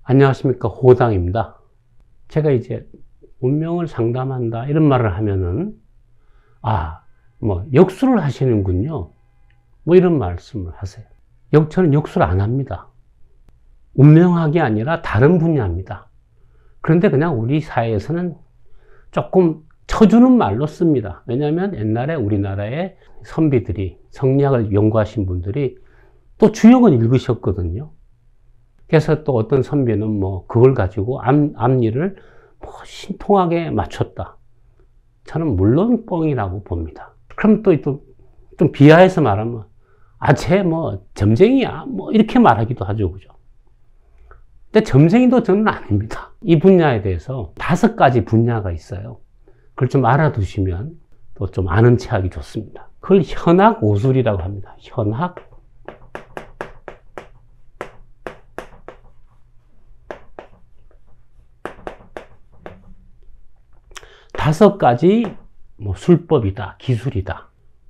안녕하십니까, 호당입니다. 제가 이제 운명을 상담한다 이런 말을 하면은 역수를 하시는군요, 이런 말씀을 하세요. 저는 역수를 안 합니다. 운명학이 아니라 다른 분야입니다. 그런데 그냥 우리 사회에서는 조금 쳐주는 말로 씁니다. 왜냐하면 옛날에 우리나라의 선비들이, 성리학을 연구하신 분들이 또 주역은 읽으셨거든요. 그래서 또 어떤 선비는 그걸 가지고 앞니를 신통하게 맞췄다. 저는 물론 뻥이라고 봅니다. 그럼 또 좀 비하해서 말하면 쟤 점쟁이야 이렇게 말하기도 하죠, 그죠? 근데 점쟁이도 저는 아닙니다. 이 분야에 대해서 5가지 분야가 있어요. 그걸 좀 알아두시면 또 좀 아는 체 하기 좋습니다. 그걸 현학 오술이라고 합니다. 현학. 다섯 가지 술법이다, 기술이다.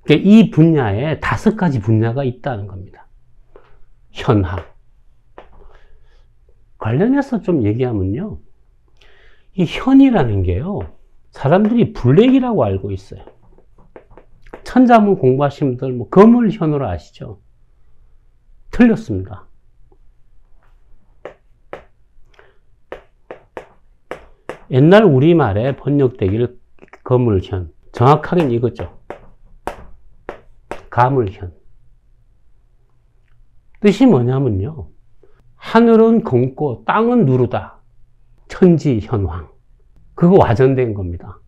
이 분야에 5가지 분야가 있다는 겁니다. 현학. 관련해서 좀 얘기하면요, 이 현이라는 게요, 사람들이 블랙이라고 알고 있어요. 천자문 공부하신 분들 거물현으로 아시죠? 틀렸습니다. 옛날 우리말에 번역되기를 거물현, 정확하게는 이거죠. 가물현. 뜻이 뭐냐면요, 하늘은 검고 땅은 누르다. 천지현황. 그거 와전된 겁니다.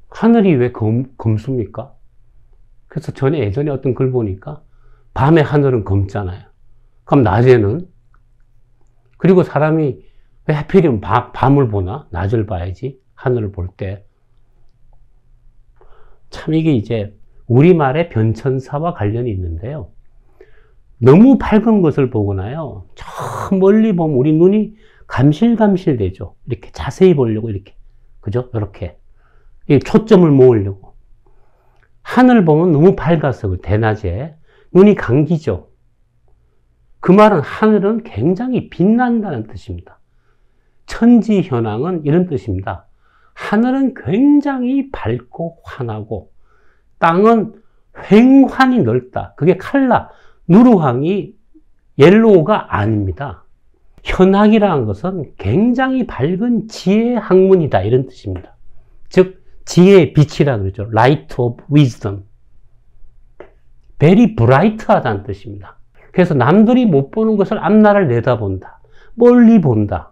하늘이 왜 검습니까? 그래서 예전에 어떤 글 보니까 밤에 하늘은 검잖아요. 그럼 낮에는? 그리고 사람이 왜 하필이면 밤을 보나? 낮을 봐야지, 하늘을 볼 때. 참 이게 이제 우리말의 변천사와 관련이 있는데요. 너무 밝은 것을 보거나요, 저 멀리 보면 우리 눈이 감실감실 되죠. 이렇게 자세히 보려고 이렇게. 그죠? 이렇게. 초점을 모으려고. 하늘 보면 너무 밝아서 대낮에 눈이 감기죠. 그 말은 하늘은 굉장히 빛난다는 뜻입니다. 천지현황은 이런 뜻입니다. 하늘은 굉장히 밝고 환하고 땅은 횡환이 넓다. 그게 칼라, 누르항이 옐로우가 아닙니다. 현학이라는 것은 굉장히 밝은 지혜의 학문이다, 이런 뜻입니다. 즉 지혜의 빛이라 그러죠. Light of Wisdom. Very bright하다는 뜻입니다. 그래서 남들이 못 보는 것을 앞날을 내다본다, 멀리 본다.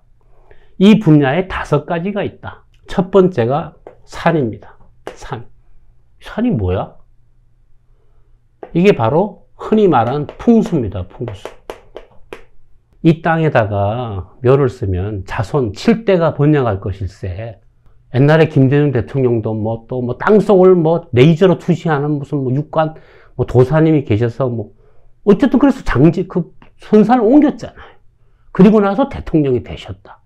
이 분야에 5가지가 있다. 첫 번째가 산입니다. 산이 뭐야? 이게 바로 흔히 말하는 풍수입니다. 풍수. 이 땅에다가 묘를 쓰면 자손 7대가 번영할 것일세. 옛날에 김대중 대통령도 또 땅속을 레이저로 투시하는 무슨 육관 도사님이 계셔서 어쨌든 그래서 선산을 옮겼잖아요. 그리고 나서 대통령이 되셨다.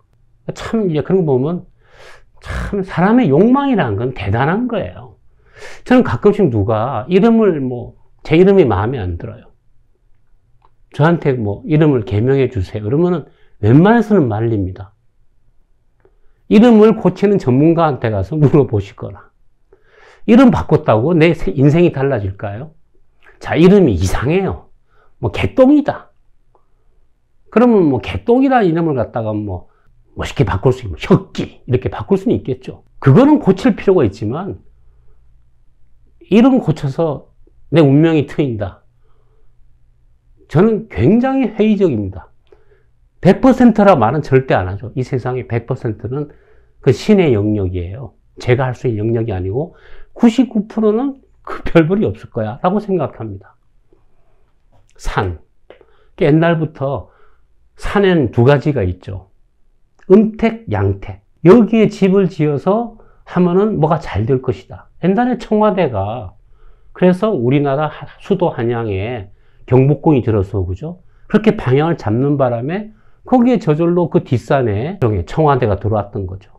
참 이제 그런 거 보면 참 사람의 욕망이라는 건 대단한 거예요. 저는 가끔씩 누가 제 이름이 마음에 안 들어요. 저한테 이름을 개명해 주세요. 그러면은 웬만해서는 말립니다. 이름을 고치는 전문가한테 가서 물어보시거나. 이름 바꿨다고 내 인생이 달라질까요? 자, 이름이 이상해요. 개똥이다. 그러면 개똥이라는 이름을 갖다가 멋있게 바꿀 수 있고, 혁기 이렇게 바꿀 수는 있겠죠. 그거는 고칠 필요가 있지만 이름 고쳐서 내 운명이 트인다. 저는 굉장히 회의적입니다. 100%라 말은 절대 안 하죠. 이 세상의 100%는 그 신의 영역이에요. 제가 할 수 있는 영역이 아니고 99%는 그 별볼이 없을 거야 라고 생각합니다. 산. 옛날부터 산에는 2가지가 있죠. 음택, 양택. 여기에 집을 지어서 하면은 뭐가 잘 될 것이다. 옛날에 청와대가 그래서 우리나라 수도 한양에 경복궁이 들어서, 그죠? 그렇게 방향을 잡는 바람에 거기에 저절로 그 뒷산에 청와대가 들어왔던 거죠.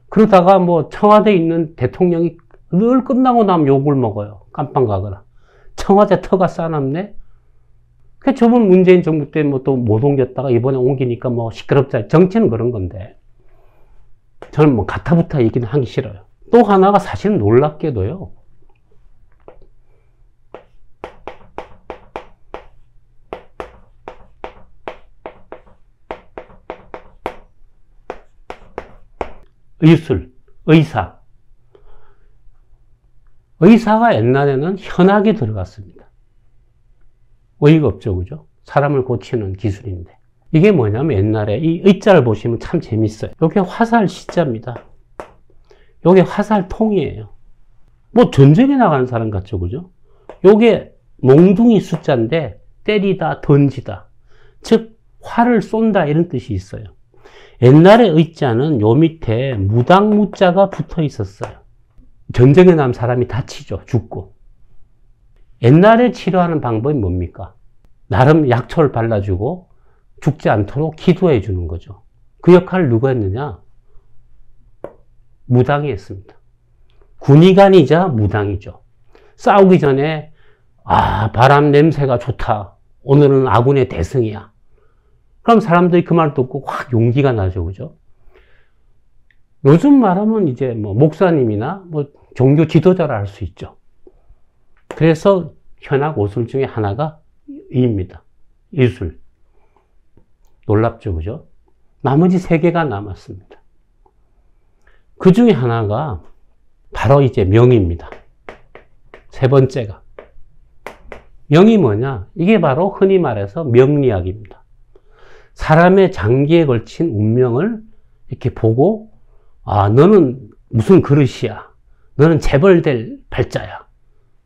그러다가 청와대에 있는 대통령이 늘 끝나고 나면 욕을 먹어요. 깜빵 가거나. 청와대 터가 싸납네? 그 저번 문재인 정부 때 뭐 또 못 옮겼다가 이번에 옮기니까 뭐 시끄럽자. 정치는 그런 건데. 저는 뭐 가타부타 얘기는 하기 싫어요. 또 하나가 사실 놀랍게도요. 의술, 의사. 의사가 옛날에는 현학이 들어갔습니다. 어이가 없죠, 그죠? 사람을 고치는 기술인데. 이게 뭐냐면 옛날에 이 의자를 보시면 참 재밌어요. 이게 화살 시자입니다. 이게 화살통이에요. 뭐 전쟁에 나가는 사람 같죠, 그죠? 이게 몽둥이 숫자인데 때리다, 던지다. 즉, 활을 쏜다 이런 뜻이 있어요. 옛날에 의자는 요 밑에 무당무자가 붙어 있었어요. 전쟁에 나면 사람이 다치죠. 죽고. 옛날에 치료하는 방법이 뭡니까? 나름 약초를 발라주고 죽지 않도록 기도해 주는 거죠. 그 역할을 누가 했느냐? 무당이 했습니다. 군의관이자 무당이죠. 싸우기 전에 바람 냄새가 좋다. 오늘은 아군의 대승이야. 그럼 사람들이 그 말 듣고 확 용기가 나죠. 그죠? 요즘 말하면 이제 뭐 목사님이나 뭐 종교 지도자를 할 수 있죠. 그래서 현악 오술 중에 하나가 이입니다. 이술. 놀랍죠. 그죠? 나머지 3개가 남았습니다. 그 중에 하나가 바로 이제 명입니다. 3번째가. 명이 뭐냐? 이게 바로 흔히 말해서 명리학입니다. 사람의 장기에 걸친 운명을 이렇게 보고, 너는 무슨 그릇이야. 너는 재벌될 발자야.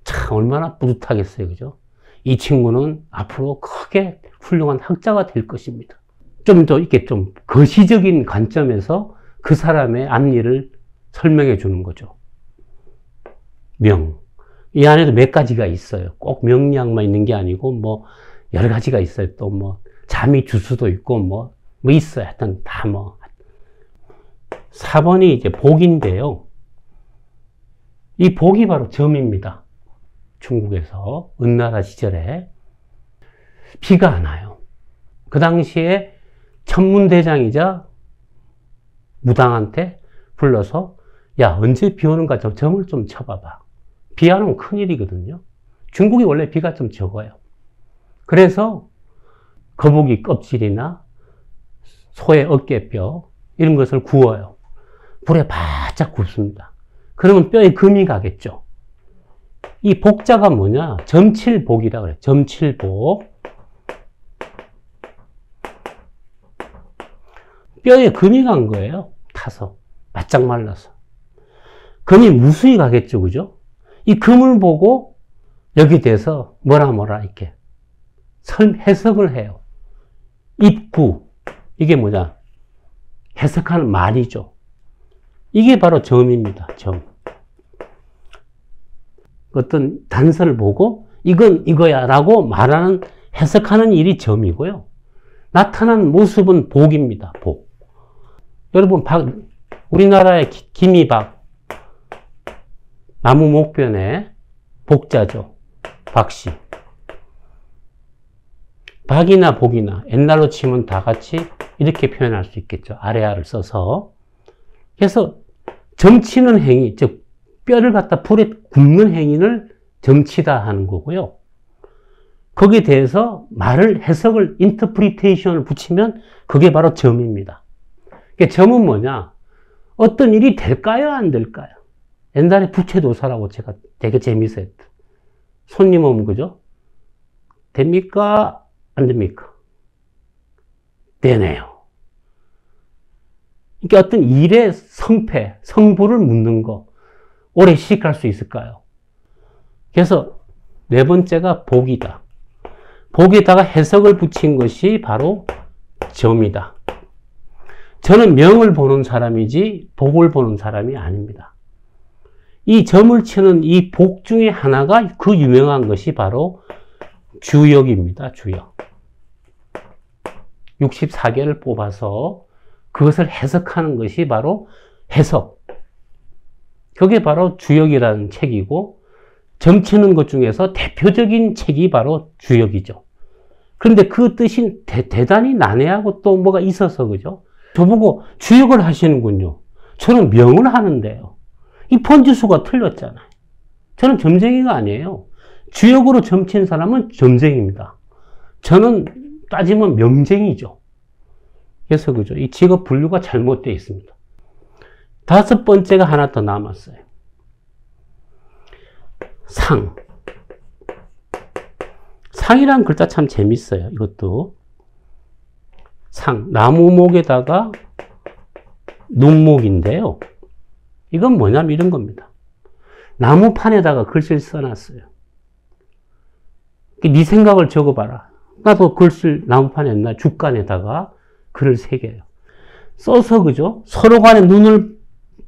참, 얼마나 뿌듯하겠어요. 그죠? 이 친구는 앞으로 크게 훌륭한 학자가 될 것입니다. 좀 더 이렇게 좀 거시적인 관점에서 그 사람의 앞일을 설명해 주는 거죠. 명. 이 안에도 몇 가지가 있어요. 꼭 명리학만 있는 게 아니고, 뭐, 여러 가지가 있어요. 또 뭐, 잠이 주수도 있고, 뭐 있어요. 하여튼 다 뭐. 4번이 이제 복인데요. 이 복이 바로 점입니다. 중국에서 은나라 시절에 비가 안 와요. 그 당시에 천문대장이자 무당한테 불러서 야, 언제 비 오는가 저 점을 좀 쳐봐봐. 비 안 오면 큰일이거든요. 중국이 원래 비가 좀 적어요. 그래서 거북이 껍질이나 소의 어깨뼈 이런 것을 구워요. 불에 바짝 굽습니다. 그러면 뼈에 금이 가겠죠. 이 복자가 뭐냐? 점칠복이라고 그래요. 점칠복. 뼈에 금이 간 거예요. 타서. 바짝 말라서. 금이 무수히 가겠죠. 그죠? 이 금을 보고 여기 대해서 뭐라 이렇게 해석을 해요. 입구. 이게 뭐냐? 해석하는 말이죠. 이게 바로 점입니다. 점. 어떤 단서를 보고 이건 이거야 라고 말하는 해석하는 일이 점이고요. 나타난 모습은 복입니다. 복. 여러분 우리나라의 김이박 나무 목변의 복자죠. 박씨. 박이나 복이나 옛날로 치면 다 같이 이렇게 표현할 수 있겠죠. 아래아를 써서. 그래서 점치는 행위, 즉 뼈를 갖다 불에 굽는 행위를 점치다 하는 거고요. 거기에 대해서 말을 해석을 인터프리테이션을 붙이면 그게 바로 점입니다. 그러니까 점은 뭐냐? 어떤 일이 될까요? 안 될까요? 옛날에 부채도사라고 제가 되게 재미있어요. 손님 오면 그죠? 됩니까? 안 됩니까? 되네요. 그러니까 어떤 일의 성패, 성부를 묻는 거, 오래 시식할 수 있을까요? 그래서 4번째가 복이다. 복에다가 해석을 붙인 것이 바로 점이다. 저는 명을 보는 사람이지 복을 보는 사람이 아닙니다. 이 점을 치는 이 복 중에 하나가 그 유명한 것이 바로 주역입니다. 주역. 64개를 뽑아서 그것을 해석하는 것이 바로 해석. 그게 바로 주역이라는 책이고 점치는 것 중에서 대표적인 책이 바로 주역이죠. 그런데 그 뜻이 대단히 난해하고 또 뭐가 있어서, 그죠? 저보고 주역을 하시는군요. 저는 명을 하는데요. 이 번지수가 틀렸잖아요. 저는 점쟁이가 아니에요. 주역으로 점친 사람은 점쟁이입니다. 저는 따지면 명쟁이죠. 그래서, 그죠? 이 직업 분류가 잘못되어 있습니다. 다섯 번째가 하나 더 남았어요. 상. 상이라는 글자 참 재밌어요. 이것도. 상. 나무목에다가 눈목인데요. 이건 뭐냐면 이런 겁니다. 나무판에다가 글씨를 써놨어요. 네 생각을 적어봐라. 나도 글씨를 나무판에 나 주간에다가 글을 새겨요. 써서, 그죠? 서로 간에 눈을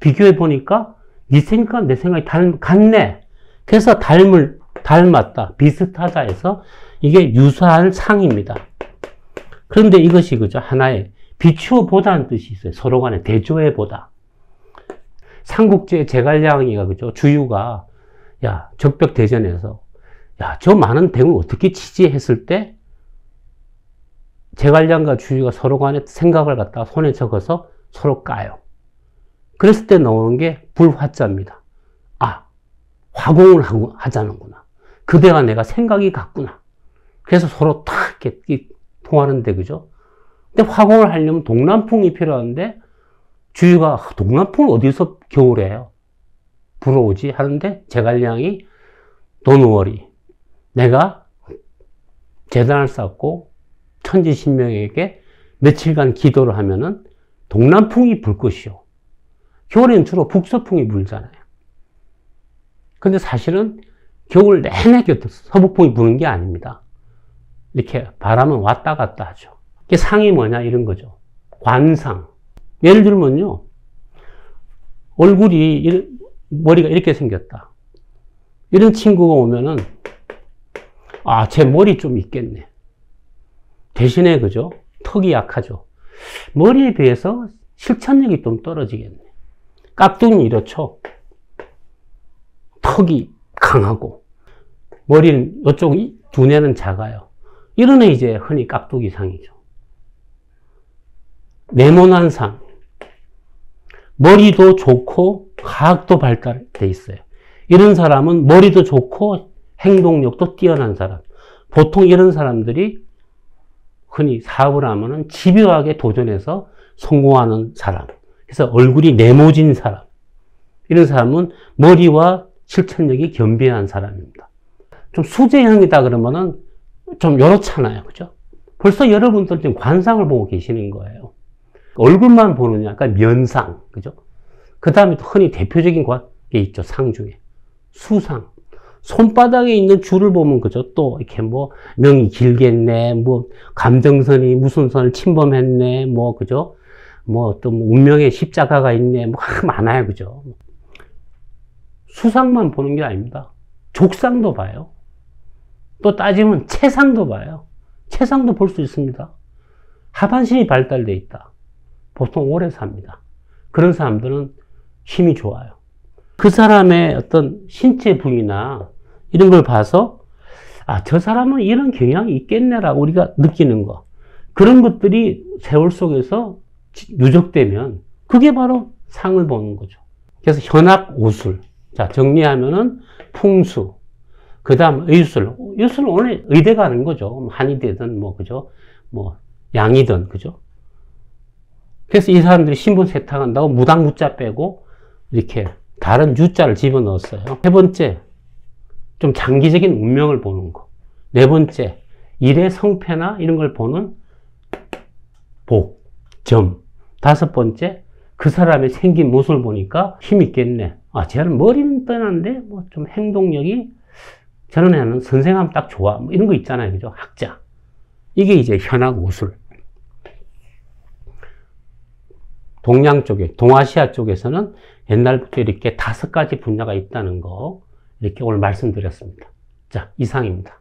비교해 보니까 네 생각과 내 생각이 같네. 그래서 닮았다, 비슷하다 해서 이게 유사한 상입니다. 그런데 이것이, 그죠? 하나의 비추어 보다는 뜻이 있어요. 서로 간에 대조해 보다. 삼국지의 제갈량이가, 그죠? 주유가, 야, 적벽대전에서, 야, 저 많은 대군을 어떻게 치지? 했을 때, 제갈량과 주유가 서로 간에 생각을 갖다가 손에 적어서 서로 까요. 그랬을 때 나오는 게 불화자입니다. 아, 화공을 하자는구나. 그대와 내가 생각이 같구나. 그래서 서로 탁 이렇게 통하는데, 그죠? 근데 화공을 하려면 동남풍이 필요한데, 주유가 동남풍을 어디서 겨울에 해요? 불어오지? 하는데, 제갈량이 도누워리. 내가 재단을 쌓고 천지신명에게 며칠간 기도를 하면은 동남풍이 불 것이요. 겨울에는 주로 북서풍이 불잖아요. 근데 사실은 겨울 내내 서북풍이 부는 게 아닙니다. 이렇게 바람은 왔다 갔다 하죠. 이게 상이 뭐냐 이런 거죠. 관상. 예를 들면요. 얼굴이 머리가 이렇게 생겼다. 이런 친구가 오면은 아, 제 머리 좀 있겠네. 대신에, 그죠? 턱이 약하죠. 머리에 비해서 실천력이 좀 떨어지겠네. 깍두기는 이렇죠. 턱이 강하고, 머리는, 이쪽 두뇌는 작아요. 이런 애 이제 흔히 깍두기 상이죠. 네모난 상. 머리도 좋고, 과학도 발달돼 있어요. 이런 사람은 머리도 좋고, 행동력도 뛰어난 사람. 보통 이런 사람들이 흔히 사업을 하면은 집요하게 도전해서 성공하는 사람. 그래서 얼굴이 네모진 사람. 이런 사람은 머리와 실천력이 겸비한 사람입니다. 좀 수제형이다 그러면은 좀 요렇잖아요. 그죠? 벌써 여러분들 지금 관상을 보고 계시는 거예요. 얼굴만 보느냐, 그러니까 면상. 그죠? 그 다음에 흔히 대표적인 게 있죠. 상 중에. 수상. 손바닥에 있는 줄을 보면, 그죠? 또, 이렇게 뭐, 명이 길겠네, 뭐, 감정선이 무슨 선을 침범했네, 뭐, 그죠? 뭐, 또, 운명의 십자가가 있네, 뭐, 많아요, 그죠? 수상만 보는 게 아닙니다. 족상도 봐요. 또 따지면 체상도 봐요. 체상도 볼 수 있습니다. 하반신이 발달되어 있다. 보통 오래 삽니다. 그런 사람들은 힘이 좋아요. 그 사람의 어떤 신체 부위나 이런 걸 봐서 아, 저 사람은 이런 경향이 있겠네라고 우리가 느끼는 거. 그런 것들이 세월 속에서 누적되면 그게 바로 상을 보는 거죠. 그래서 현악, 오술. 자, 정리하면은 풍수. 그 다음 의술. 의술은 원래 의대가 하는 거죠. 한의대든 뭐, 그죠? 뭐, 양이든, 그죠? 그래서 이 사람들이 신분 세탁한다고 무당 무자 빼고 이렇게 다른 유자를 집어넣었어요. 세 번째, 좀 장기적인 운명을 보는 거. 네 번째, 일의 성패나 이런 걸 보는 복, 점. 다섯 번째, 그 사람의 생긴 모습을 보니까 힘 있겠네. 아, 쟤는 머리는 떠난데 뭐 좀 행동력이 저런 애는 선생하면 딱 좋아. 뭐 이런 거 있잖아요. 그죠? 학자. 이게 이제 현악 오술. 동양 쪽에, 동아시아 쪽에서는 옛날부터 이렇게 5가지 분야가 있다는 거 이렇게 오늘 말씀드렸습니다. 자, 이상입니다.